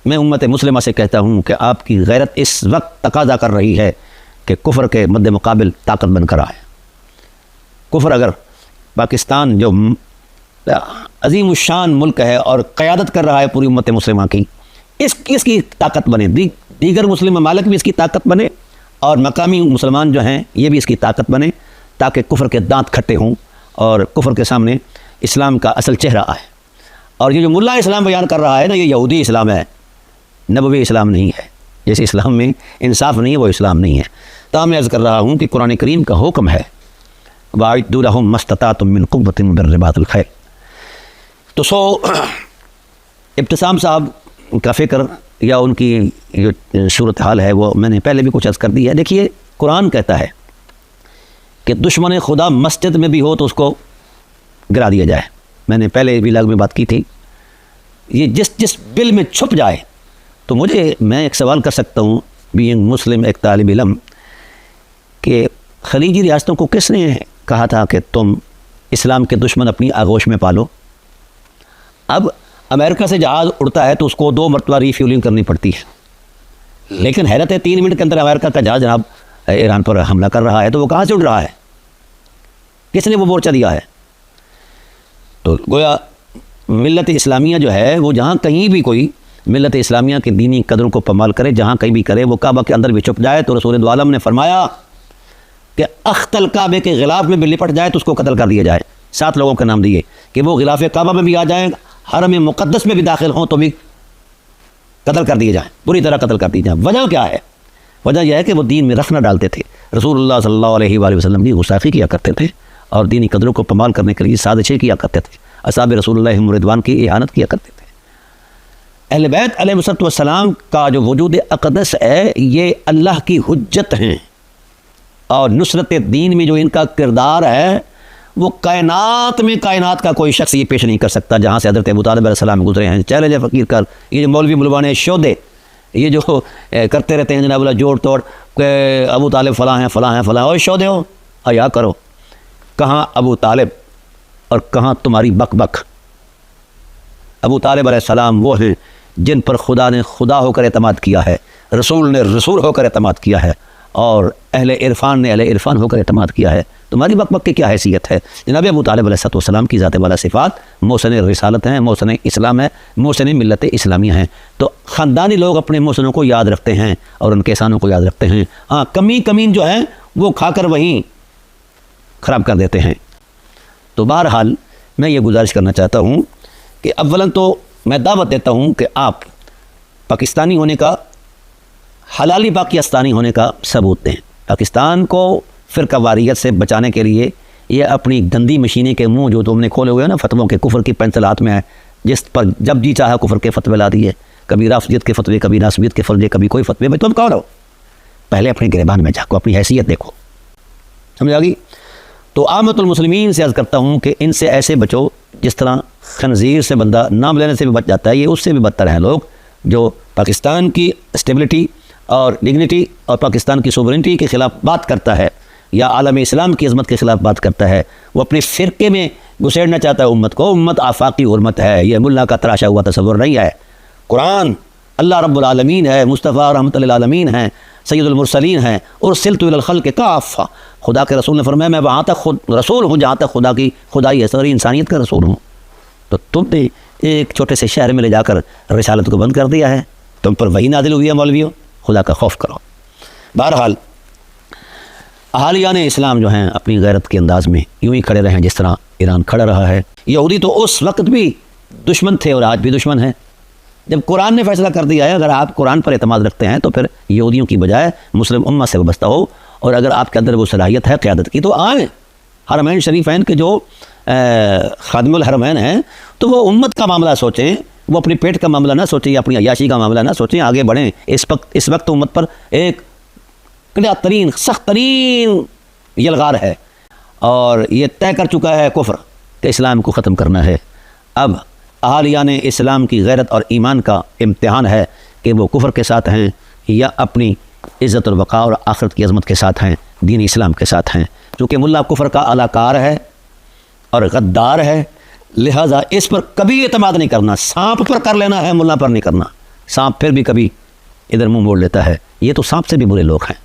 میں امت مسلمہ سے کہتا ہوں کہ آپ کی غیرت اس وقت تقاضا کر رہی ہے کہ کفر کے مد مقابل طاقت بن کر آئے. کفر اگر پاکستان جو عظیم الشان ملک ہے اور قیادت کر رہا ہے پوری امت مسلمہ کی، اس کی طاقت بنے، دیگر مسلم ممالک بھی اس کی طاقت بنے اور مقامی مسلمان جو ہیں یہ بھی اس کی طاقت بنے، تاکہ کفر کے دانت کھٹے ہوں اور کفر کے سامنے اسلام کا اصل چہرہ آئے. اور یہ جو ملا اسلام بیان کر رہا ہے نا، یہ یہودی اسلام ہے، نبوی اسلام نہیں ہے. جیسے اسلام میں انصاف نہیں ہے وہ اسلام نہیں ہے. تاہم میں عرض کر رہا ہوں کہ قرآن کریم کا حکم ہے وَأَعِدُّوا لَهُم مَّا اسْتَطَعْتُم مِّن قُوَّةٍ وَمِن رِّبَاطِ الْخَيْلِ. تو ابتسام صاحب کا فکر یا ان کی جو صورتحال ہے وہ میں نے پہلے بھی کچھ عرض کر دی ہے. دیکھیے قرآن کہتا ہے کہ دشمن خدا مسجد میں بھی ہو تو اس کو گرا دیا جائے. میں نے پہلے بھی لاگ میں بات کی تھی. یہ جس بل میں چھپ جائے تو میں ایک سوال کر سکتا ہوں بینگ مسلم، ایک طالب علم، کہ خلیجی ریاستوں کو کس نے کہا تھا کہ تم اسلام کے دشمن اپنی آغوش میں پالو؟ اب امریکہ سے جہاز اڑتا ہے تو اس کو 2 مرتبہ ریفیولنگ کرنی پڑتی ہے، لیکن حیرت ہے 3 منٹ کے اندر امریکہ کا جہاز جناب ایران پر حملہ کر رہا ہے. تو وہ کہاں سے اڑ رہا ہے؟ کس نے وہ مورچہ دیا ہے؟ تو گویا ملت اسلامیہ جو ہے وہ جہاں کہیں بھی کوئی ملت اسلامیہ کے دینی قدروں کو پامال کرے، جہاں کہیں بھی کرے، وہ کعبہ کے اندر بھی چھپ جائے تو رسول دو عالم نے فرمایا کہ اختل کعبے کے غلاف میں بھی لپٹ جائے تو اس کو قتل کر دیا جائے. 7 لوگوں کے نام دیے کہ وہ غلاف کعبہ میں بھی آ جائیں، حرم مقدس میں بھی داخل ہوں تو بھی قتل کر دیے جائیں، پوری طرح قتل کر دیے جائیں. وجہ کیا ہے؟ وجہ یہ ہے کہ وہ دین میں رخ نہ ڈالتے تھے. رسول اللہ صلی اللہ علیہ وآلہ وسلم کی گستاخی کیا کرتے تھے اور دینی قدروں کو پامال کرنے کے لیے سازشیں کیا کرتے تھے. اصحاب رسول اللہ رضوان کی احانت کیا کرتے تھے. اہل بیت علیہ السلام کا جو وجود اقدس ہے یہ اللہ کی حجت ہیں، اور نصرت دین میں جو ان کا کردار ہے وہ کائنات میں کائنات کا کوئی شخص یہ پیش نہیں کر سکتا جہاں سے حضرت ابو طالب علیہ السلام گزرے ہیں. چیلنج فقیر کر، یہ جو مولوی ملوانے شودے یہ جو کرتے رہتے ہیں جناب اللہ جوڑ توڑ کہ ابو طالب فلاں ہیں فلاں ہیں فلاں، اور شودے ہو حیا کرو. کہاں ابو طالب اور کہاں تمہاری بک بک؟ ابو طالب علیہ السلام وہ ہیں جن پر خدا نے خدا ہو کر اعتماد کیا ہے، رسول نے رسول ہو کر اعتماد کیا ہے، اور اہل عرفان نے اہل عرفان ہو کر اعتماد کیا ہے. تمہاری بک بک کی کیا حیثیت ہے؟ جناب ابو طالب علیہ السلام کی ذات والا صفات محسن رسالت ہیں، محسن اسلام ہے، محسن ملت اسلامیہ ہیں. تو خاندانی لوگ اپنے محسنوں کو یاد رکھتے ہیں اور ان کے احسانوں کو یاد رکھتے ہیں. ہاں کمین جو ہیں وہ کھا کر وہیں خراب کر دیتے ہیں. تو بہرحال میں یہ گزارش کرنا چاہتا ہوں کہ اولاً تو میں دعوت دیتا ہوں کہ آپ پاکستانی ہونے کا، حلالی پاکستانی ہونے کا ثبوت دیں. پاکستان کو فرقہ واریت سے بچانے کے لیے یہ اپنی گندی مشینیں کے منہ جو تم نے کھولے ہوئے ہیں نا فتووں کے، کفر کی پینسل ہاتھ میں ہے، جس پر جب جی چاہا کفر کے فتوے لا دیے، کبھی رافضیت کے فتوے، کبھی ناصبیت کے فتوے، کبھی کوئی فتوے. میں تم کون ہو؟ پہلے اپنے گریبان میں جھانکو، اپنی حیثیت دیکھو. سمجھ آ گئی؟ تو عامت المسلمین سے عرض کرتا ہوں کہ ان سے ایسے بچو جس طرح خنزیر سے بندہ نام لینے سے بھی بچ جاتا ہے، یہ اس سے بھی بدتر ہیں لوگ جو پاکستان کی اسٹیبلٹی اور ڈگنیٹی اور پاکستان کی سوورنٹی کے خلاف بات کرتا ہے یا عالم اسلام کی عظمت کے خلاف بات کرتا ہے. وہ اپنے فرقے میں گھسیڑنا چاہتا ہے امت کو. امت آفاقی حرمت ہے، یہ ملا کا تراشا ہوا تصور نہیں ہے. قرآن اللہ رب العالمین ہے، مصطفیٰ رحمۃ للعالمین ہیں، سید المرسلین ہیں، ارسلت الی الخلق کافہ. خدا کے رسول نے فرمایا میں وہاں تک خود رسول ہوں جہاں تک خدا کی خدائی ہے، ساری انسانیت کا رسول ہوں. تو تم نے ایک چھوٹے سے شہر میں لے جا کر رسالت کو بند کر دیا ہے. تم پر وہی نازل ہوئی ہے مولویوں، خدا کا خوف کرو. بہرحال احالیان اسلام جو ہیں اپنی غیرت کے انداز میں یوں ہی کھڑے رہے ہیں جس طرح ایران کھڑا رہا ہے. یہودی تو اس وقت بھی دشمن تھے اور آج بھی دشمن ہیں. جب قرآن نے فیصلہ کر دیا ہے اگر آپ قرآن پر اعتماد رکھتے ہیں تو پھر یہودیوں کی بجائے مسلم امت سے وابستہ ہو، اور اگر آپ کے اندر وہ صلاحیت ہے قیادت کی تو آئیں. حرمین شریفین کے جو خادم الحرمین ہیں تو وہ امت کا معاملہ سوچیں، وہ اپنی پیٹ کا معاملہ نہ سوچیں یا اپنی عیاشی کا معاملہ نہ سوچیں، آگے بڑھیں. اس وقت امت پر ایک کڑا ترین سخت ترین یلغار ہے اور یہ طے کر چکا ہے کفر کہ اسلام کو ختم کرنا ہے. اب احالیان اسلام کی غیرت اور ایمان کا امتحان ہے کہ وہ کفر کے ساتھ ہیں یا اپنی عزت اور وقار اور آخرت کی عظمت کے ساتھ ہیں، دین اسلام کے ساتھ ہیں. چونکہ ملا کفر کا اعلی کار ہے اور غدار ہے، لہذا اس پر کبھی اعتماد نہیں کرنا. سانپ پر کر لینا ہے، ملا پر نہیں کرنا. سانپ پھر بھی کبھی ادھر منہ موڑ لیتا ہے. یہ تو سانپ سے بھی برے لوگ ہیں.